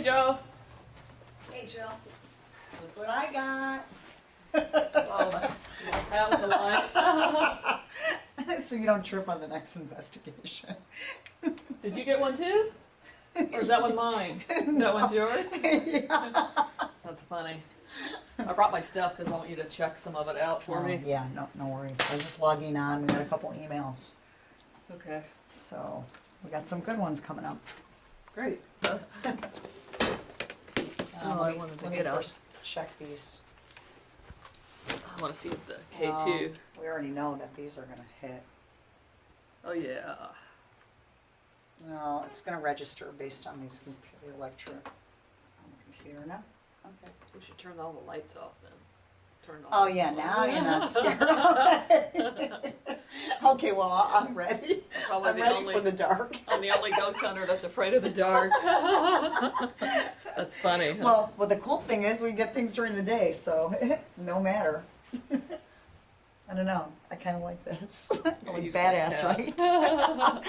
Joe. Hey, Jill. Look what I got. Oh, that was the lights. So you don't trip on the next investigation. Did you get one too? Or is that one mine? That one's yours? Yeah. That's funny. I brought my stuff because I want you to check some of it out for me. Yeah, no worries. I was just logging on. We got a couple emails. Okay. So we got some good ones coming up. Great. So I wanted to let me get out. first check these. I want to see if the K2. We already know that these are going to hit. Oh yeah. No, it's going to register based on these computer lecture on the computer now. Okay. We should turn all the lights off then. Turn all Oh the yeah, lights now off. you're not scared. Okay, well I'm ready. Probably I'm the ready only- for the dark. I'm the only ghost hunter that's afraid of the dark. That's funny. Well, the cool thing is we get things during the day, so no matter. I don't know. I kind of like this. Like you just like badass, cats. right?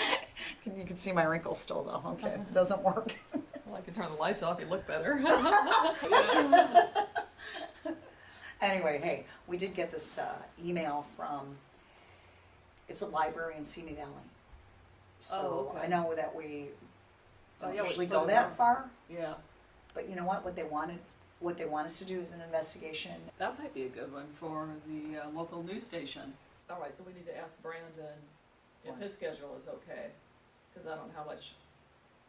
You can see my wrinkles still, though. Okay, it doesn't work. Well, I can turn the lights off. You look better. Anyway, hey, we did get this email from. It's a library in Simi Valley. So Oh, okay. I know that we don't yeah, we usually put go it that on. far, Yeah, but you know what? What they want us to do is an investigation. that might be a good one for the local news station. All right, so we need to ask Brandon if What? his schedule is okay, because I don't know how much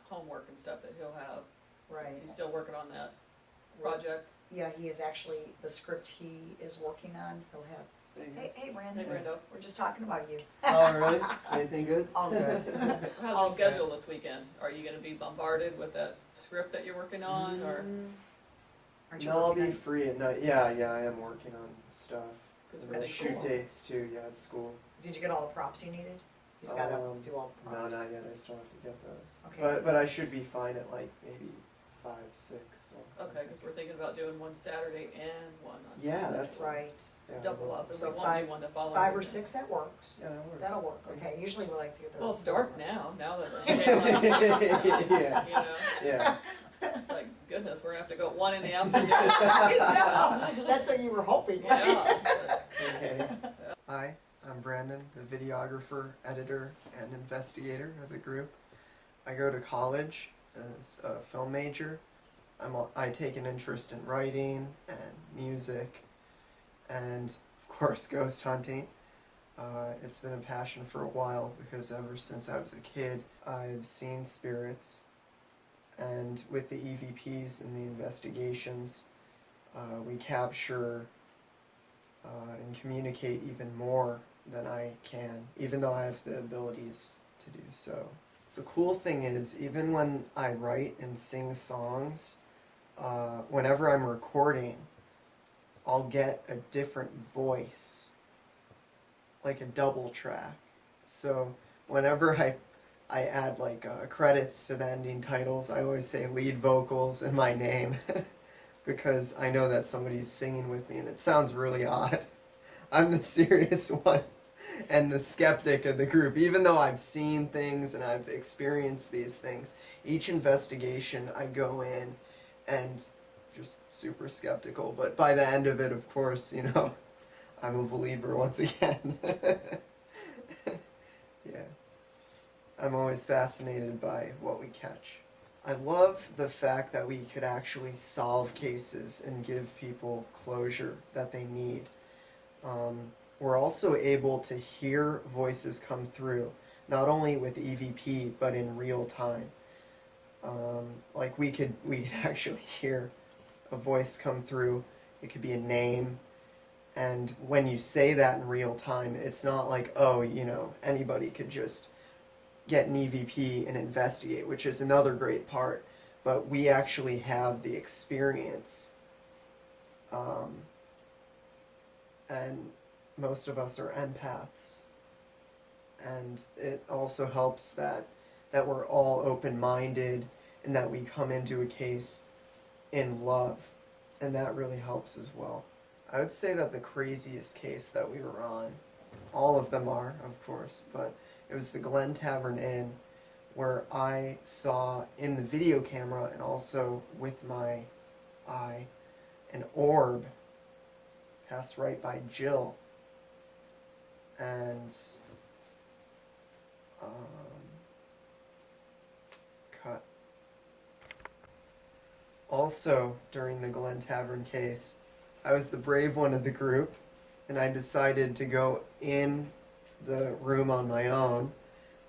homework and stuff that he'll have. Right. Is he still working on that project? Yeah, he is actually the script he is working on. He'll have. Hey, Brandon. Hey, Brando. We're just talking about you. Oh, really? Anything good? All good. How's your schedule this weekend? Are you gonna be bombarded with that script that you're working on, or? Aren't you No, I'll working be on- free at night. Yeah, I am working on stuff. 'Cause And we're then at shoot school. dates too, yeah, at school. Did you get all the props you needed? He's got to do all the No, props. not yet. I still have to get those. Okay. But I should be fine at like maybe 5, 6. So. Okay, because we're thinking about doing one Saturday and one on Yeah, Sunday. that's Right. Yeah, Double up, and So we won't do one the following. 5 or weekend. 6, that works. Yeah, that works. That'll work. Okay. Usually we like to get there. Well, it's before. dark now that the daylight's here, Yeah. you know? Yeah. It's like, goodness, we're gonna have to go at 1 in the afternoon. I know. That's what you were hoping, right? Yeah, but- Okay. Hi, I'm Brandon, the videographer, editor, and investigator of the group. I go to college as a film major. I take an interest in writing and music and, of course, ghost hunting. It's been a passion for a while because ever since I was a kid, I've seen spirits. And with the EVPs and the investigations, we capture and communicate even more than I can, even though I have the abilities to do so. The cool thing is, even when I write and sing songs, whenever I'm recording, I'll get a different voice, like a double track. So whenever I add like credits to the ending titles, I always say lead vocals and my name because I know that somebody's singing with me and it sounds really odd. I'm the serious one and the skeptic of the group. Even though I've seen things and I've experienced these things, each investigation I go in and just super skeptical, but by the end of it, of course, you know, I'm a believer once again. Yeah. I'm always fascinated by what we catch. I love the fact that we could actually solve cases and give people closure that they need. We're also able to hear voices come through, not only with EVP, but in real time. Like we could actually hear a voice come through. It could be a name. And when you say that in real time, it's not like, oh, you know, anybody could just get an EVP and investigate, which is another great part. But we actually have the experience. And most of us are empaths. And it also helps that we're all open-minded and that we come into a case in love. And that really helps as well. I would say that the craziest case that we were on, all of them are, of course, but it was the Glen Tavern Inn where I saw in the video camera and also with my eye an orb pass right by Jill. And cut. Also, during the Glen Tavern case, I was the brave one of the group, and I decided to go in the room on my own,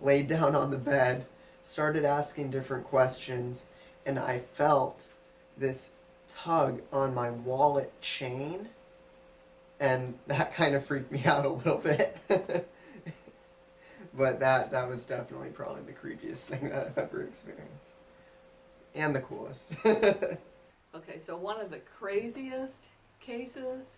laid down on the bed, started asking different questions, and I felt this tug on my wallet chain, and that kind of freaked me out a little bit. But that was definitely probably the creepiest thing that I've ever experienced. And the coolest. Okay, so one of the craziest cases,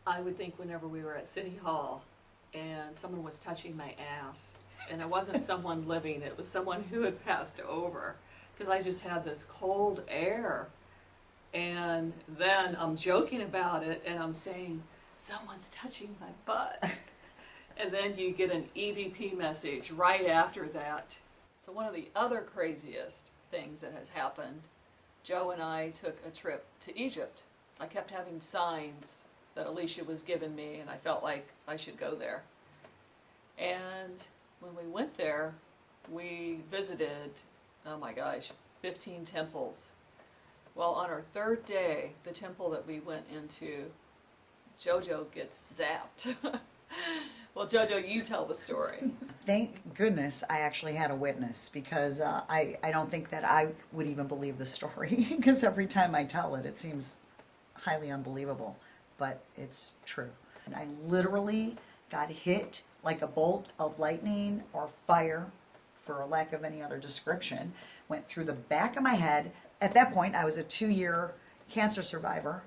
I would think whenever we were at City Hall and someone was touching my ass, and it wasn't someone living, it was someone who had passed over, because I just had this cold air. And then I'm joking about it, and I'm saying, someone's touching my butt. And then you get an EVP message right after that. So one of the other craziest things that has happened, Joe and I took a trip to Egypt. I kept having signs that Alisha was giving me, and I felt like I should go there. And when we went there, we visited, oh my gosh, 15 temples. Well, on our third day, the temple that we went into, Jojo gets zapped. Well, Jojo, you tell the story. Thank goodness I actually had a witness, because I don't think that I would even believe the story, because every time I tell it, it seems highly unbelievable, but it's true. And I literally got hit like a bolt of lightning or fire, for a lack of any other description, went through the back of my head. At that point, I was a 2-year cancer survivor,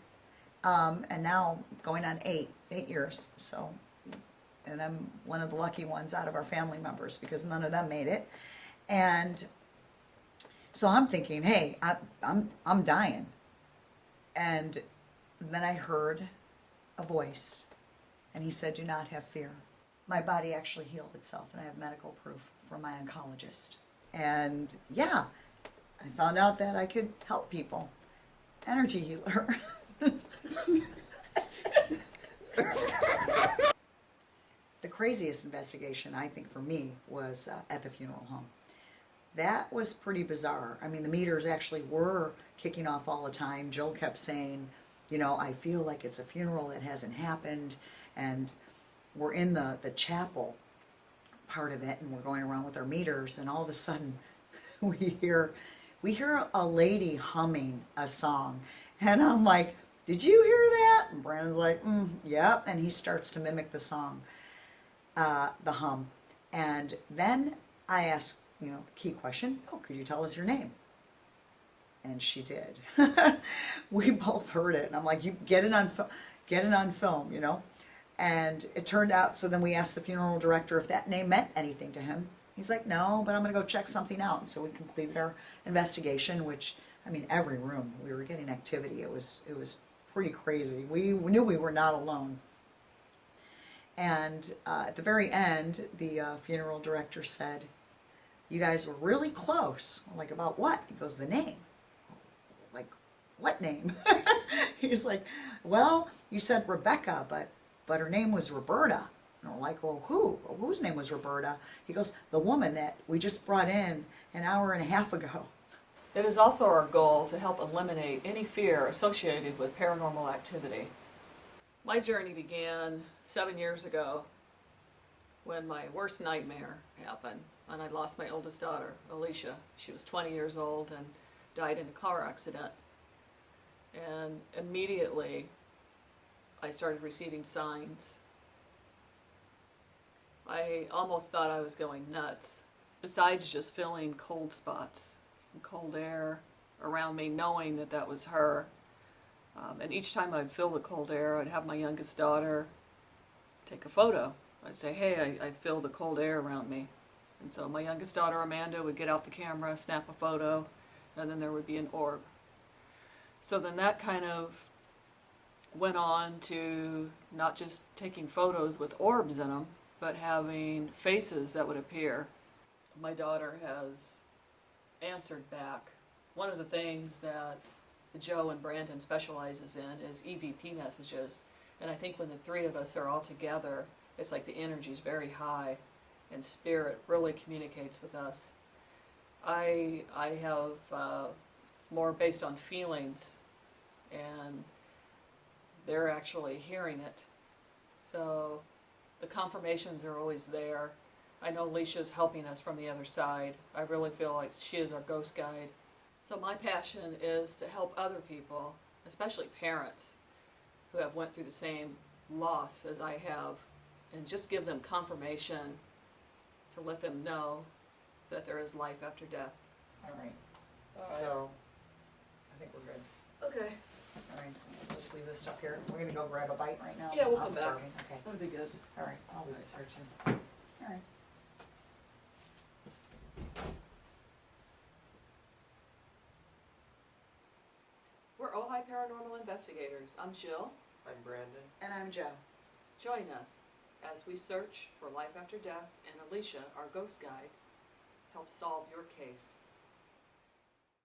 and now going on 8 years, so... And I'm one of the lucky ones out of our family members, because none of them made it. And so I'm thinking, hey, I'm dying. And then I heard a voice, and he said, do not have fear. My body actually healed itself, and I have medical proof from my oncologist. And yeah, I found out that I could help people. Energy healer. The craziest investigation, I think, for me, was at the funeral home. That was pretty bizarre. I mean, the meters actually were kicking off all the time. Jill kept saying, you know, I feel like it's a funeral that hasn't happened. And we're in the chapel part of it, and we're going around with our meters, and all of a sudden we hear a lady humming a song. And I'm like, did you hear that? And Brandon's like, yeah. And he starts to mimic the song. The hum. And then I asked, you know, the key question, could you tell us your name? And she did. We both heard it, and I'm like, you get it on film, you know. And it turned out, so then we asked the funeral director if that name meant anything to him. He's like, no, but I'm going to go check something out. And so we completed our investigation, which, I mean, every room we were getting activity. It was pretty crazy. We knew we were not alone. And at the very end, the funeral director said, you guys were really close. I'm like, about what? He goes, the name. Like, what name? He's like, well, you said Rebecca, but her name was Roberta. And we're like, well, who? Well, whose name was Roberta? He goes, the woman that we just brought in an hour and a half ago. It is also our goal to help eliminate any fear associated with paranormal activity. My journey began 7 years ago when my worst nightmare happened, and I lost my oldest daughter, Alisha. She was 20 years old and died in a car accident. And immediately I started receiving signs. I almost thought I was going nuts, besides just feeling cold spots and cold air around me, knowing that that was her. And each time I'd feel the cold air, I'd have my youngest daughter take a photo. I'd say, hey, I feel the cold air around me. And so my youngest daughter, Amanda, would get out the camera, snap a photo, and then there would be an orb. So then that kind of went on to not just taking photos with orbs in them, but having faces that would appear. my daughter has answered back. One of the things that Joe and Brandon specializes in is EVP messages. And I think when the three of us are all together, it's like the energy's very high and spirit really communicates with us. I have more based on feelings, and they're actually hearing it. So the confirmations are always there. I know Alicia's helping us from the other side. I really feel like she is our ghost guide. So my passion is to help other people, especially parents who have went through the same loss as I have, and just give them confirmation to let them know that there is life after death. All right. All right. So, I think we're good. Okay. All right, just leave this stuff here. We're gonna go grab a bite right now. Yeah, we'll I'm come back. starving. Okay, That'd be good. all right, I'll leave this here too. All right. We're Ojai Paranormal Investigators. I'm Jill. I'm Brandon. And I'm Joe. Join us as we search for life after death, and Alisha, our ghost guide, helps solve your case.